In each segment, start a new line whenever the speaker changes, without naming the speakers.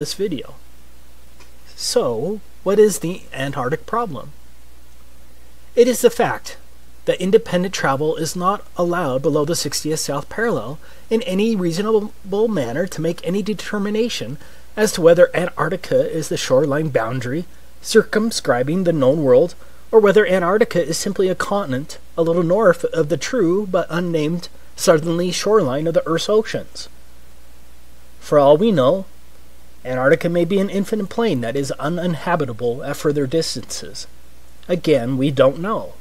this video. So, what is the Antarctic problem? It is the fact that independent travel is not allowed below the 60th south parallel in any reasonable manner to make any determination as to whether Antarctica is the shoreline boundary circumscribing the known world, or whether Antarctica is simply a continent a little north of the true but unnamed southerly shoreline of the Earth's oceans. For all we know, Antarctica may be an infinite plain that is uninhabitable at further distances. Again, we don't know.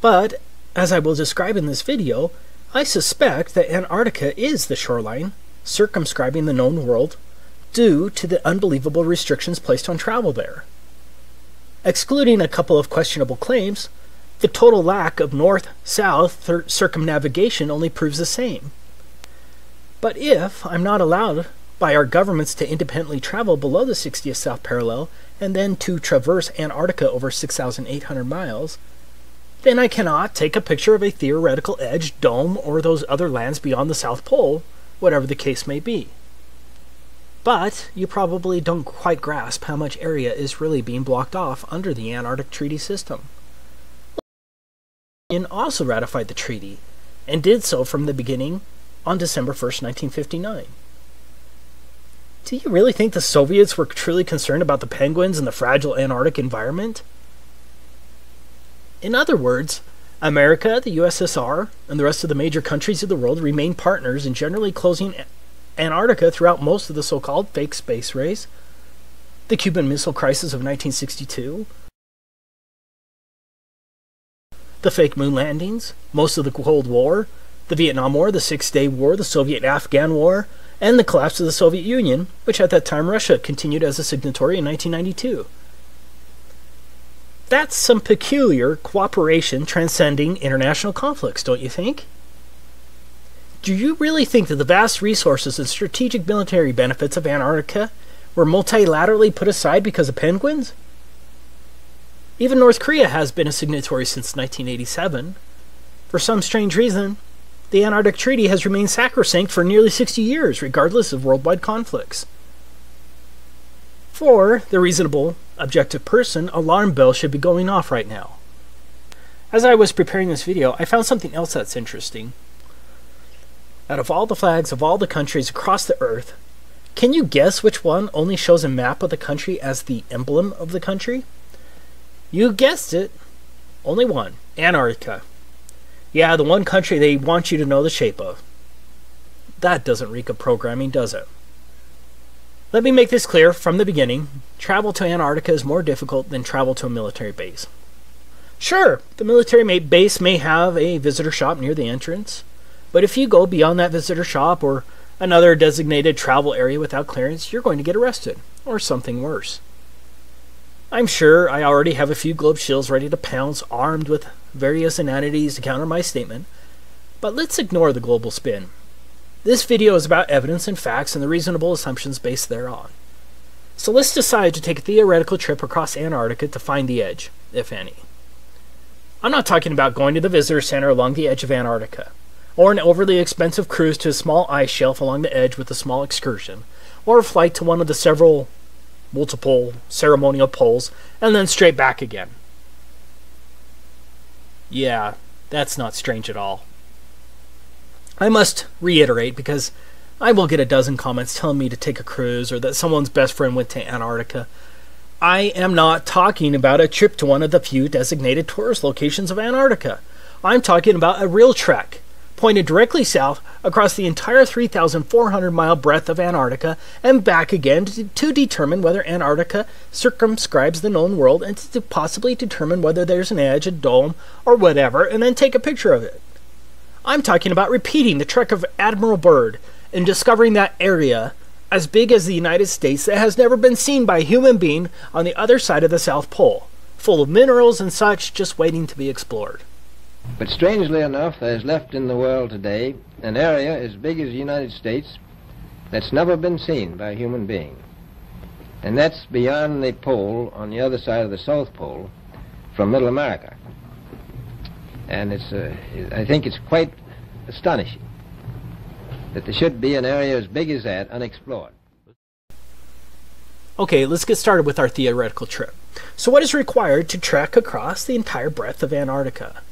But, as I will describe in this video, I suspect that Antarctica is the shoreline circumscribing the known world due to the unbelievable restrictions placed on travel there. Excluding a couple of questionable claims, the total lack of north-south circumnavigation only proves the same. But if I'm not allowed by our governments to independently travel below the 60th south parallel and then to traverse Antarctica over 6,800 miles, then I cannot take a picture of a theoretical edge, dome, or those other lands beyond the South Pole, whatever the case may be. But you probably don't quite grasp how much area is really being blocked off under the Antarctic Treaty System. The Union also ratified the treaty, and did so from the beginning on December 1st, 1959. Do you really think the Soviets were truly concerned about the penguins and the fragile Antarctic environment? In other words, America, the USSR, and the rest of the major countries of the world remain partners in generally closing Antarctica throughout most of the so-called fake space race, the Cuban Missile Crisis of 1962, the fake moon landings, most of the Cold War, the Vietnam War, the Six-Day War, the Soviet-Afghan War, and the collapse of the Soviet Union, which at that time Russia continued as a signatory in 1992. That's some peculiar cooperation transcending international conflicts, don't you think? Do you really think that the vast resources and strategic military benefits of Antarctica were multilaterally put aside because of penguins? Even North Korea has been a signatory since 1987. For some strange reason, the Antarctic Treaty has remained sacrosanct for nearly 60 years, regardless of worldwide conflicts. For the reasonable, objective person, alarm bells should be going off right now. As I was preparing this video, I found something else that's interesting. Out of all the flags of all the countries across the Earth, can you guess which one only shows a map of the country as the emblem of the country? You guessed it. Only one. Antarctica. Yeah, the one country they want you to know the shape of. That doesn't reek of programming, does it? Let me make this clear from the beginning. Travel to Antarctica is more difficult than travel to a military base. Sure, the military base may have a visitor shop near the entrance, but if you go beyond that visitor shop or another designated travel area without clearance, you're going to get arrested, or something worse. I'm sure I already have a few globe shills ready to pounce, armed with various inanities to counter my statement, but let's ignore the global spin. This video is about evidence and facts and the reasonable assumptions based thereon. So let's decide to take a theoretical trip across Antarctica to find the edge, if any. I'm not talking about going to the visitor center along the edge of Antarctica, or an overly expensive cruise to a small ice shelf along the edge with a small excursion, or a flight to one of the multiple ceremonial poles, and then straight back again. Yeah, that's not strange at all. I must reiterate, because I will get a dozen comments telling me to take a cruise or that someone's best friend went to Antarctica. I am not talking about a trip to one of the few designated tourist locations of Antarctica. I'm talking about a real trek, pointed directly south across the entire 3,400-mile breadth of Antarctica and back again to determine whether Antarctica circumscribes the known world and to possibly determine whether there's an edge, a dome, or whatever, and then take a picture of it. I'm talking about repeating the trek of Admiral Byrd and discovering that area as big as the United States that has never been seen by a human being on the other side of the South Pole, full of minerals and such just waiting to be explored.
But strangely enough, there is left in the world today an area as big as the United States that's never been seen by a human being. And that's beyond the pole on the other side of the South Pole from Middle America. And I think it's quite astonishing. that there should be an area as big as that unexplored.
Okay, let's get started with our theoretical trip. So what is required to trek across the entire breadth of Antarctica?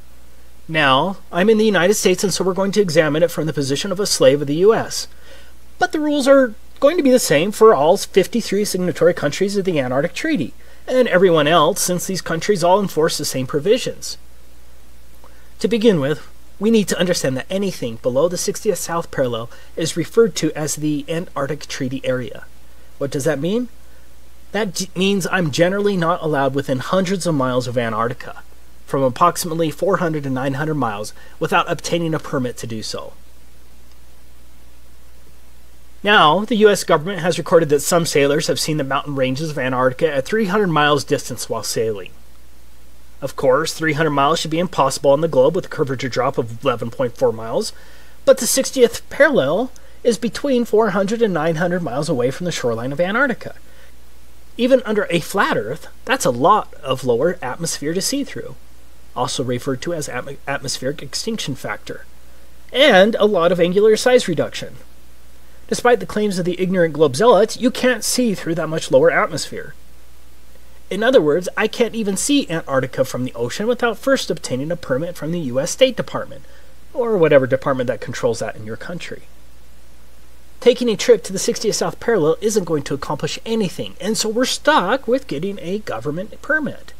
Now, I'm in the United States, and so we're going to examine it from the position of a slave of the U.S. But the rules are going to be the same for all 53 signatory countries of the Antarctic Treaty, and everyone else, since these countries all enforce the same provisions. To begin with, we need to understand that anything below the 60th south parallel is referred to as the Antarctic Treaty Area. What does that mean? That means I'm generally not allowed within hundreds of miles of Antarctica, from approximately 400 to 900 miles, without obtaining a permit to do so. Now, the U.S. government has recorded that some sailors have seen the mountain ranges of Antarctica at 300 miles distance while sailing. Of course, 300 miles should be impossible on the globe with a curvature drop of 11.4 miles, but the 60th parallel is between 400 and 900 miles away from the shoreline of Antarctica. Even under a flat Earth, that's a lot of lower atmosphere to see through, also referred to as atmospheric extinction factor, and a lot of angular size reduction. Despite the claims of the ignorant globe zealots, you can't see through that much lower atmosphere. In other words, I can't even see Antarctica from the ocean without first obtaining a permit from the U.S. State Department, or whatever department that controls that in your country. Taking a trip to the 60th south parallel isn't going to accomplish anything, and so we're stuck with getting a government permit.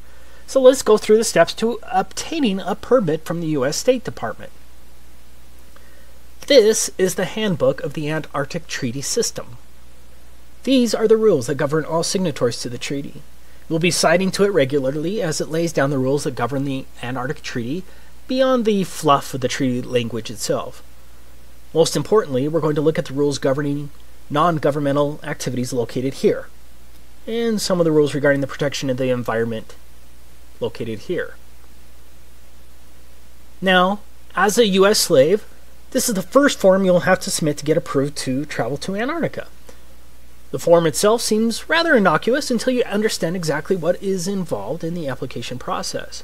So let's go through the steps to obtaining a permit from the U.S. State Department. This is the handbook of the Antarctic Treaty System. These are the rules that govern all signatories to the treaty. We'll be citing to it regularly as it lays down the rules that govern the Antarctic Treaty beyond the fluff of the treaty language itself. Most importantly, we're going to look at the rules governing non-governmental activities located here, and some of the rules regarding the protection of the environment located here. Now, as a U.S. slave, this is the first form you'll have to submit to get approved to travel to Antarctica. The form itself seems rather innocuous until you understand exactly what is involved in the application process.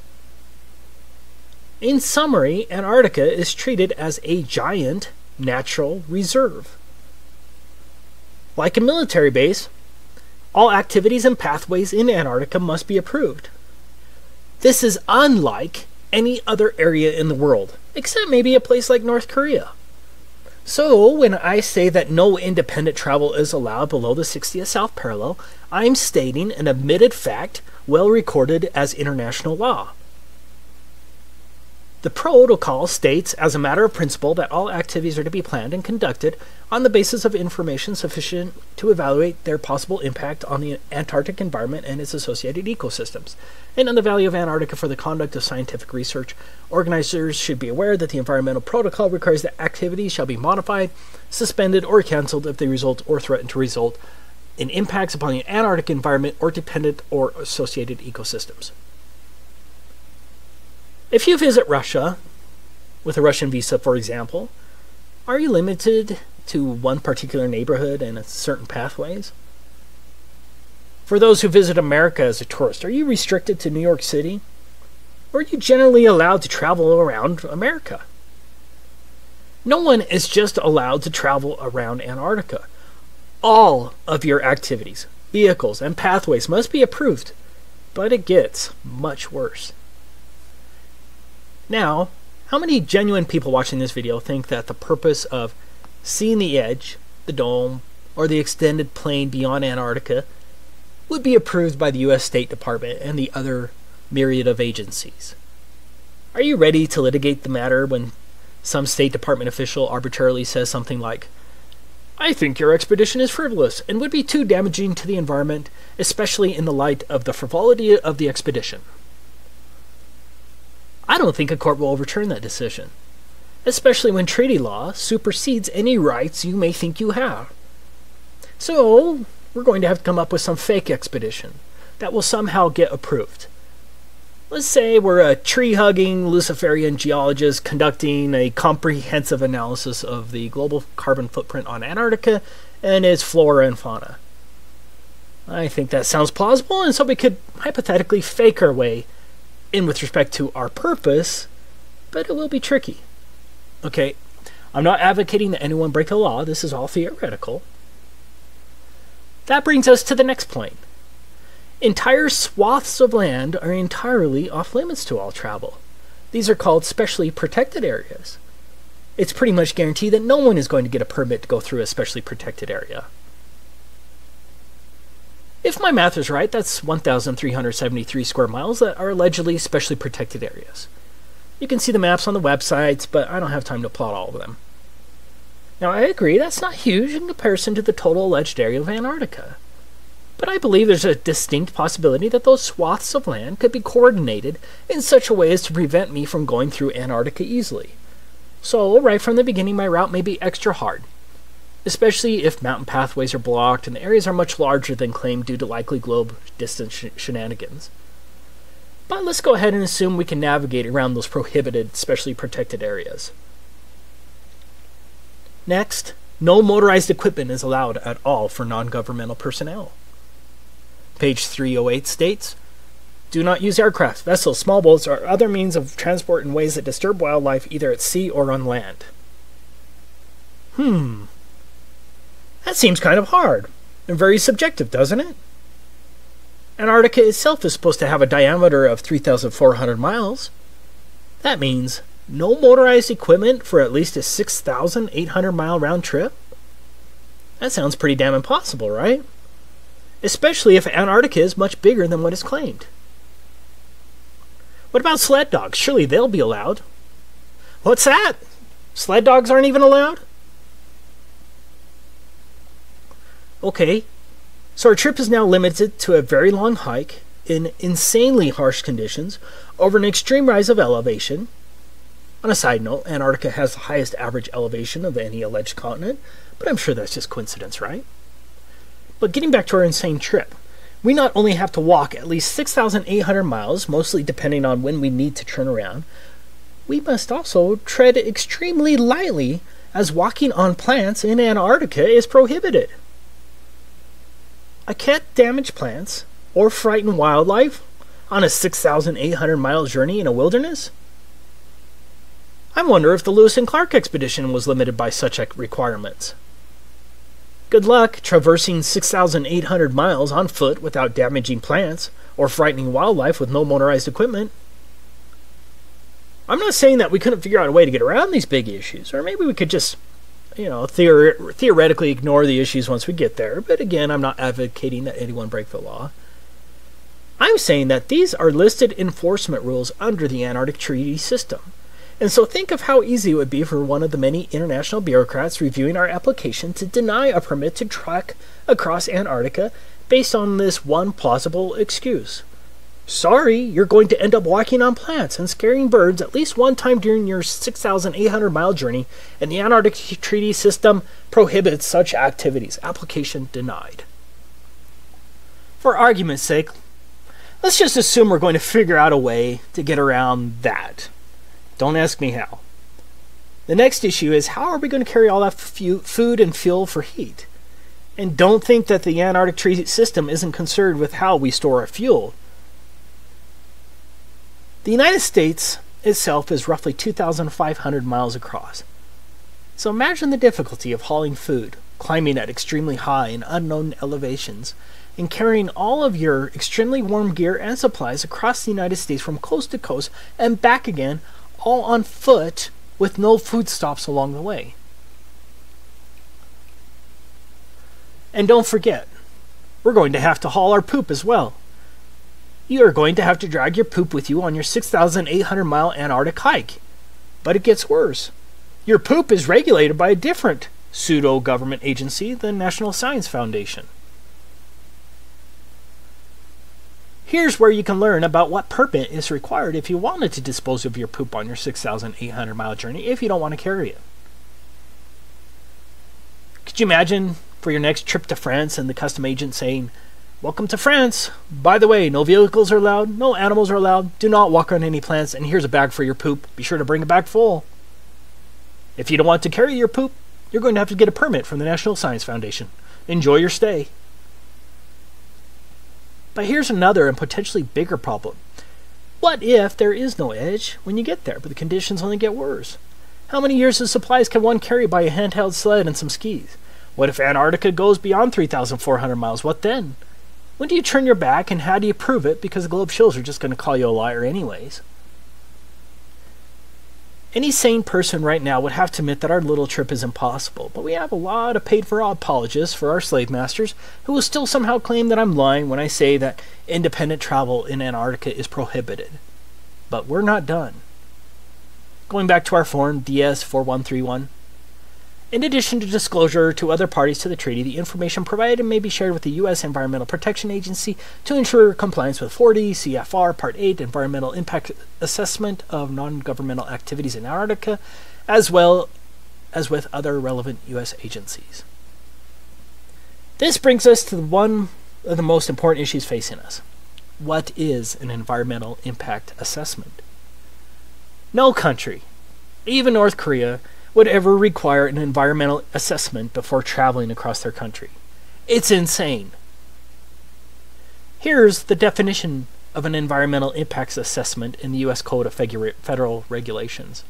In summary, Antarctica is treated as a giant natural reserve. Like a military base, all activities and pathways in Antarctica must be approved. This is unlike any other area in the world, except maybe a place like North Korea. So, when I say that no independent travel is allowed below the 60th south parallel, I'm stating an admitted fact well recorded as international law. The protocol states, as a matter of principle, that all activities are to be planned and conducted on the basis of information sufficient to evaluate their possible impact on the Antarctic environment and its associated ecosystems, and on the value of Antarctica for the conduct of scientific research. Organizers should be aware that the environmental protocol requires that activities shall be modified, suspended, or canceled if they result or threaten to result in impacts upon the Antarctic environment or dependent or associated ecosystems. If you visit Russia, with a Russian visa for example, are you limited to one particular neighborhood and certain pathways? For those who visit America as a tourist, are you restricted to New York City? Or are you generally allowed to travel around America? No one is just allowed to travel around Antarctica. All of your activities, vehicles, and pathways must be approved, but it gets much worse. Now, how many genuine people watching this video think that the purpose of seeing the edge, the dome, or the extended plain beyond Antarctica would be approved by the U.S. State Department and the other myriad of agencies? Are you ready to litigate the matter when some State Department official arbitrarily says something like, "I think your expedition is frivolous and would be too damaging to the environment, especially in the light of the frivolity of the expedition"? I don't think a court will overturn that decision, especially when treaty law supersedes any rights you may think you have. So, we're going to have to come up with some fake expedition that will somehow get approved. Let's say we're a tree-hugging Luciferian geologist conducting a comprehensive analysis of the global carbon footprint on Antarctica and its flora and fauna. I think that sounds plausible, and so we could hypothetically fake our way in with respect to our purpose, but it will be tricky. Okay, I'm not advocating that anyone break the law. This is all theoretical. That brings us to the next point. Entire swaths of land are entirely off limits to all travel. These are called specially protected areas. It's pretty much guaranteed that no one is going to get a permit to go through a specially protected area. If my math is right, that's 1,373 square miles that are allegedly specially protected areas. You can see the maps on the websites, but I don't have time to plot all of them. Now, I agree that's not huge in comparison to the total alleged area of Antarctica. But I believe there's a distinct possibility that those swaths of land could be coordinated in such a way as to prevent me from going through Antarctica easily. So, right from the beginning, my route may be extra hard, especially if mountain pathways are blocked and the areas are much larger than claimed due to likely globe distance shenanigans. But let's go ahead and assume we can navigate around those prohibited, specially protected areas. Next, no motorized equipment is allowed at all for non-governmental personnel. Page 308 states, do not use aircraft, vessels, small boats, or other means of transport in ways that disturb wildlife either at sea or on land. That seems kind of hard and very subjective, doesn't it? Antarctica itself is supposed to have a diameter of 3,400 miles. That means no motorized equipment for at least a 6,800 mile round trip? That sounds pretty damn impossible, right? Especially if Antarctica is much bigger than what is claimed. What about sled dogs? Surely they'll be allowed. What's that? Sled dogs aren't even allowed? Okay, so our trip is now limited to a very long hike in insanely harsh conditions over an extreme rise of elevation. On a side note, Antarctica has the highest average elevation of any alleged continent, but I'm sure that's just coincidence, right? But getting back to our insane trip, we not only have to walk at least 6,800 miles, mostly depending on when we need to turn around, we must also tread extremely lightly as walking on plants in Antarctica is prohibited. I can't damage plants or frighten wildlife on a 6,800 mile journey in a wilderness? I wonder if the Lewis and Clark expedition was limited by such requirements. Good luck traversing 6,800 miles on foot without damaging plants or frightening wildlife with no motorized equipment. I'm not saying that we couldn't figure out a way to get around these big issues, or maybe we could just, theoretically ignore the issues once we get there, but again, I'm not advocating that anyone break the law. I'm saying that these are listed enforcement rules under the Antarctic Treaty System. And so think of how easy it would be for one of the many international bureaucrats reviewing our application to deny a permit to trek across Antarctica based on this one plausible excuse. Sorry, you're going to end up walking on plants and scaring birds at least one time during your 6,800 mile journey, and the Antarctic Treaty System prohibits such activities. Application denied. For argument's sake, let's just assume we're going to figure out a way to get around that. Don't ask me how. The next issue is, how are we going to carry all that food and fuel for heat? And don't think that the Antarctic Treaty System isn't concerned with how we store our fuel. The United States itself is roughly 2,500 miles across. So imagine the difficulty of hauling food, climbing at extremely high and unknown elevations, and carrying all of your extremely warm gear and supplies across the United States from coast to coast and back again, all on foot with no food stops along the way. And don't forget, we're going to have to haul our poop as well. You are going to have to drag your poop with you on your 6,800 mile Antarctic hike. But it gets worse. Your poop is regulated by a different pseudo-government agency, the National Science Foundation. Here's where you can learn about what permit is required if you wanted to dispose of your poop on your 6,800 mile journey if you don't want to carry it. Could you imagine for your next trip to France and the custom agent saying, "Welcome to France. By the way, no vehicles are allowed, no animals are allowed, do not walk on any plants, and here's a bag for your poop. Be sure to bring it back full." If you don't want to carry your poop, you're going to have to get a permit from the National Science Foundation. Enjoy your stay. But here's another and potentially bigger problem. What if there is no edge when you get there, but the conditions only get worse? How many years of supplies can one carry by a handheld sled and some skis? What if Antarctica goes beyond 3,400 miles? What then? When do you turn your back, and how do you prove it? Because the globe shills are just going to call you a liar anyways. Any sane person right now would have to admit that our little trip is impossible, but we have a lot of paid-for apologists for our slave masters who will still somehow claim that I'm lying when I say that independent travel in Antarctica is prohibited. But we're not done. Going back to our form DS4131, in addition to disclosure to other parties to the treaty, the information provided may be shared with the U.S. Environmental Protection Agency to ensure compliance with 40 CFR Part 8 Environmental Impact Assessment of Non-Governmental Activities in Antarctica, as well as with other relevant U.S. agencies. This brings us to one of the most important issues facing us. What is an environmental impact assessment? No country, even North Korea, would ever require an environmental assessment before traveling across their country. It's insane. Here's the definition of an environmental impacts assessment in the U.S. Code of Federal Regulations.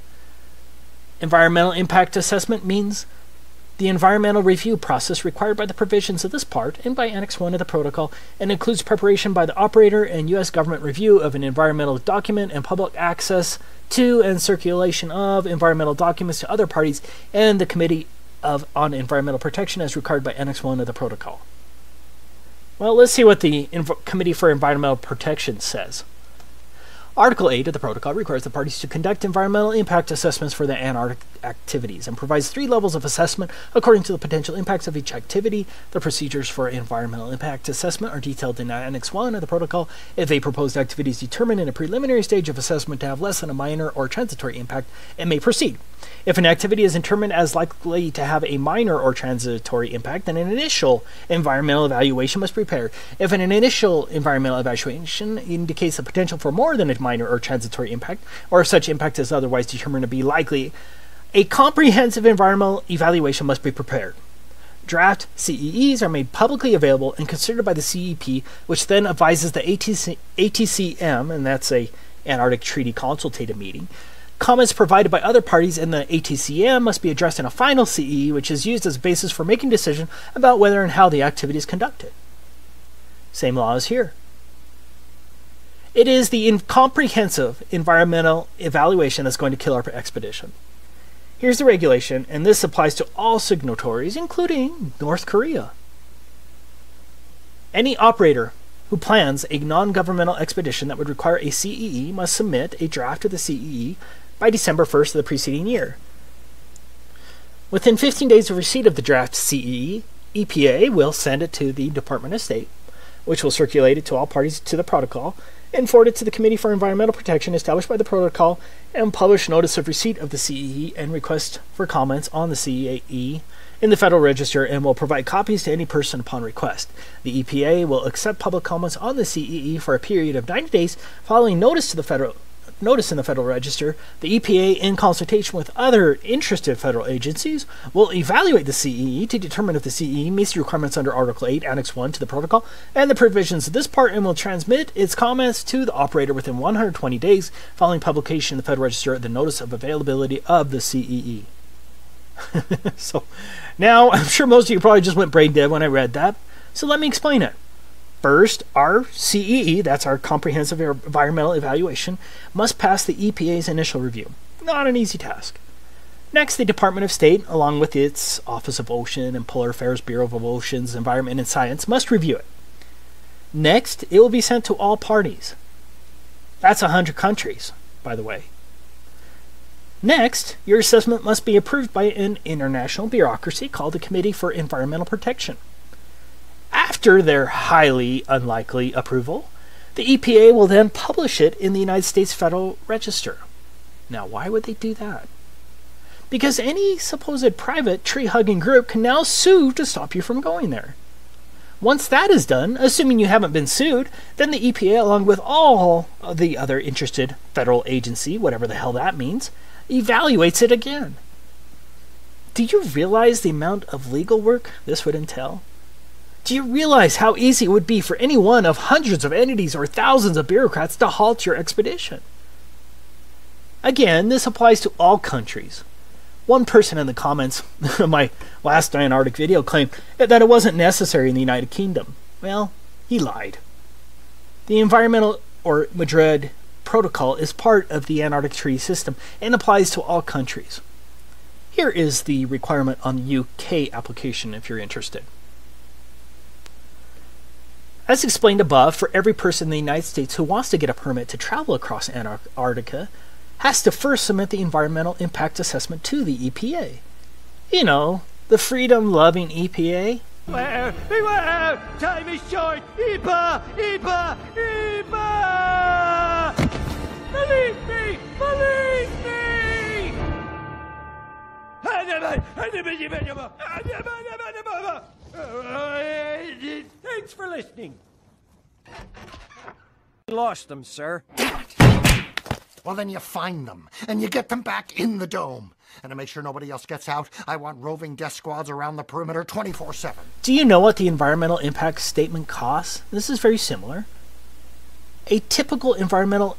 Environmental impact assessment means the environmental review process required by the provisions of this part and by Annex 1 of the Protocol, and includes preparation by the operator and U.S. government review of an environmental document and public access to and circulation of environmental documents to other parties and the Committee on Environmental Protection as required by Annex 1 of the Protocol. Well, let's see what the Committee for Environmental Protection says. Article 8 of the Protocol requires the parties to conduct environmental impact assessments for their Antarctic activities and provides 3 levels of assessment according to the potential impacts of each activity. The procedures for environmental impact assessment are detailed in Annex 1 of the Protocol. If a proposed activity is determined in a preliminary stage of assessment to have less than a minor or transitory impact, it may proceed. If an activity is determined as likely to have a minor or transitory impact, then an initial environmental evaluation must be prepared. If an initial environmental evaluation indicates the potential for more than a minor or transitory impact, or if such impact is otherwise determined to be likely, a comprehensive environmental evaluation must be prepared. Draft CEEs are made publicly available and considered by the CEP, which then advises the ATCM, and that's a Antarctic Treaty Consultative Meeting. Comments provided by other parties in the ATCM must be addressed in a final CEE, which is used as a basis for making a decision about whether and how the activity is conducted. Same law as here. It is the comprehensive environmental evaluation that's going to kill our expedition. Here's the regulation, and this applies to all signatories, including North Korea. Any operator who plans a non-governmental expedition that would require a CEE must submit a draft of the CEE by December 1st of the preceding year. Within 15 days of receipt of the draft CEE, EPA will send it to the Department of State, which will circulate it to all parties to the protocol, and forward it to the Committee for Environmental Protection established by the protocol, and publish notice of receipt of the CEE and request for comments on the CEE in the Federal Register, and will provide copies to any person upon request. The EPA will accept public comments on the CEE for a period of 90 days following notice in the Federal Register. The EPA, in consultation with other interested federal agencies, will evaluate the CEE to determine if the CEE meets the requirements under Article 8, Annex 1 to the Protocol, and the provisions of this part, and will transmit its comments to the operator within 120 days following publication in the Federal Register of the notice of availability of the CEE. So, now, I'm sure most of you probably just went brain dead when I read that, so let me explain it. First, our CEE, that's our Comprehensive Environmental Evaluation, must pass the EPA's initial review. Not an easy task. Next, the Department of State, along with its Office of Ocean and Polar Affairs Bureau of Oceans, Environment, and Science, must review it. Next, it will be sent to all parties. That's 100 countries, by the way. Next, your assessment must be approved by an international bureaucracy called the Committee for Environmental Protection. After their highly unlikely approval, the EPA will then publish it in the United States Federal Register. Now, why would they do that? Because any supposed private tree-hugging group can now sue to stop you from going there. Once that is done, assuming you haven't been sued, then the EPA, along with all of the other interested federal agency, whatever the hell that means, evaluates it again. Do you realize the amount of legal work this would entail? Do you realize how easy it would be for any one of hundreds of entities or thousands of bureaucrats to halt your expedition? Again, this applies to all countries. One person in the comments of my last Antarctic video claimed that it wasn't necessary in the United Kingdom. Well, he lied. The Environmental or Madrid Protocol is part of the Antarctic Treaty System and applies to all countries. Here is the requirement on the UK application if you're interested. As explained above, for every person in the United States who wants to get a permit to travel across Antarctica, has to first submit the environmental impact assessment to the EPA. You know, the freedom-loving EPA.
Beware! Beware! Time is short! EPA! EPA! EPA! Believe me! Believe me! Thanks for listening. Lost them, sir.
Well, then you find them, and you get them back in the dome. And to make sure nobody else gets out, I want roving death squads around the perimeter 24/7.
Do you know what the environmental impact statement costs? This is very similar. A typical environmental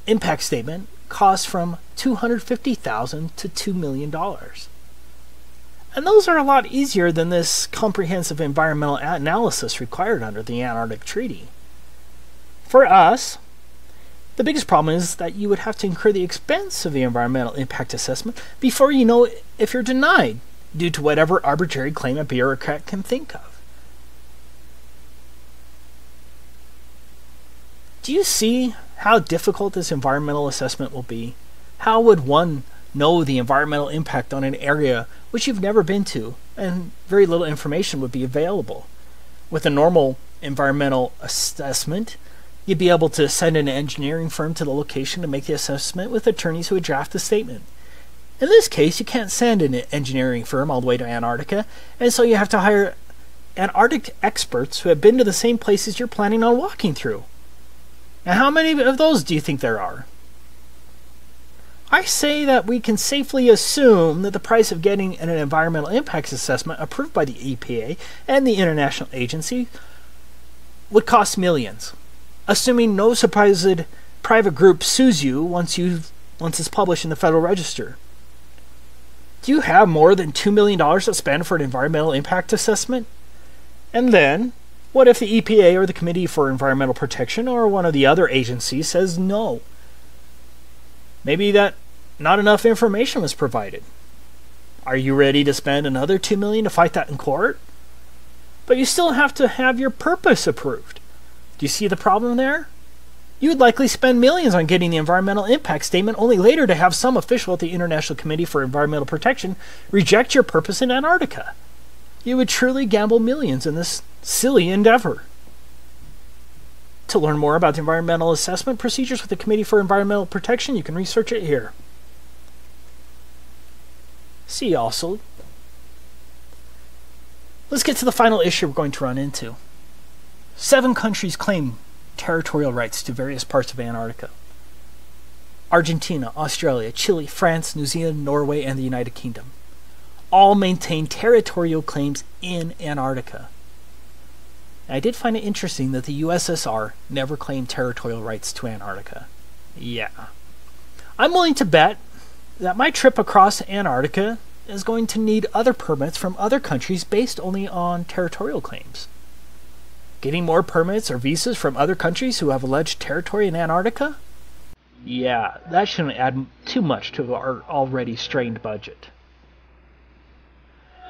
impact statement costs from $250,000 to $2 million. And those are a lot easier than this comprehensive environmental analysis required under the Antarctic Treaty. For us, the biggest problem is that you would have to incur the expense of the environmental impact assessment before you know if you're denied, due to whatever arbitrary claim a bureaucrat can think of. Do you see how difficult this environmental assessment will be? How would one know the environmental impact on an area which you've never been to, and very little information would be available? With a normal environmental assessment, you'd be able to send an engineering firm to the location to make the assessment with attorneys who would draft the statement. In this case, you can't send an engineering firm all the way to Antarctica, and so you have to hire Antarctic experts who have been to the same places you're planning on walking through. Now, how many of those do you think there are? I say that we can safely assume that the price of getting an environmental impacts assessment approved by the EPA and the international agency would cost millions, assuming no supposed private group sues you once it's published in the Federal Register. Do you have more than $2 million to spend for an environmental impact assessment? And then, what if the EPA or the Committee for Environmental Protection or one of the other agencies says no? Maybe that not enough information was provided. Are you ready to spend another $2 million to fight that in court? But you still have to have your purpose approved. Do you see the problem there? You would likely spend millions on getting the environmental impact statement, only later to have some official at the International Committee for Environmental Protection reject your purpose in Antarctica. You would truly gamble millions in this silly endeavor. To learn more about the environmental assessment procedures with the Committee for Environmental Protection, you can research it here. See also, let's get to the final issue we're going to run into. 7 countries claim territorial rights to various parts of Antarctica. Argentina, Australia, Chile, France, New Zealand, Norway, and the United Kingdom all maintain territorial claims in Antarctica. I did find it interesting that the USSR never claimed territorial rights to Antarctica. Yeah. I'm willing to bet that my trip across Antarctica is going to need other permits from other countries based only on territorial claims. Getting more permits or visas from other countries who have alleged territory in Antarctica? Yeah, that shouldn't add too much to our already strained budget.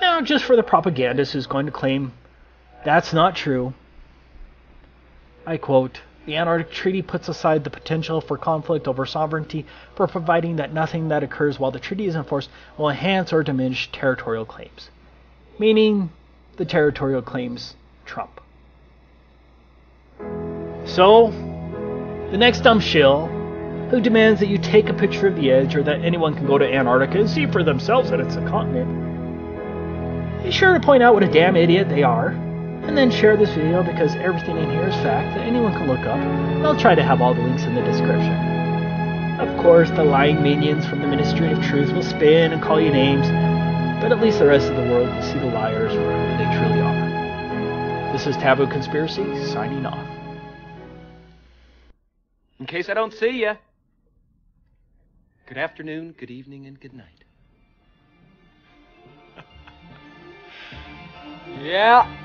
Now, just for the propagandist who's going to claim that's not true, I quote, "The Antarctic Treaty puts aside the potential for conflict over sovereignty for providing that nothing that occurs while the treaty is enforced will enhance or diminish territorial claims." Meaning, the territorial claims trump. So, the next dumb shill who demands that you take a picture of the edge or that anyone can go to Antarctica and see for themselves that it's a continent, be sure to point out what a damn idiot they are, and then share this video because everything in here is fact that anyone can look up, and I'll try to have all the links in the description. Of course, the lying minions from the Ministry of Truth will spin and call you names, but at least the rest of the world will see the liars for who they truly are. This is Taboo Conspiracy, signing off.
In case I don't see ya, good afternoon, good evening, and good night.
Yeah.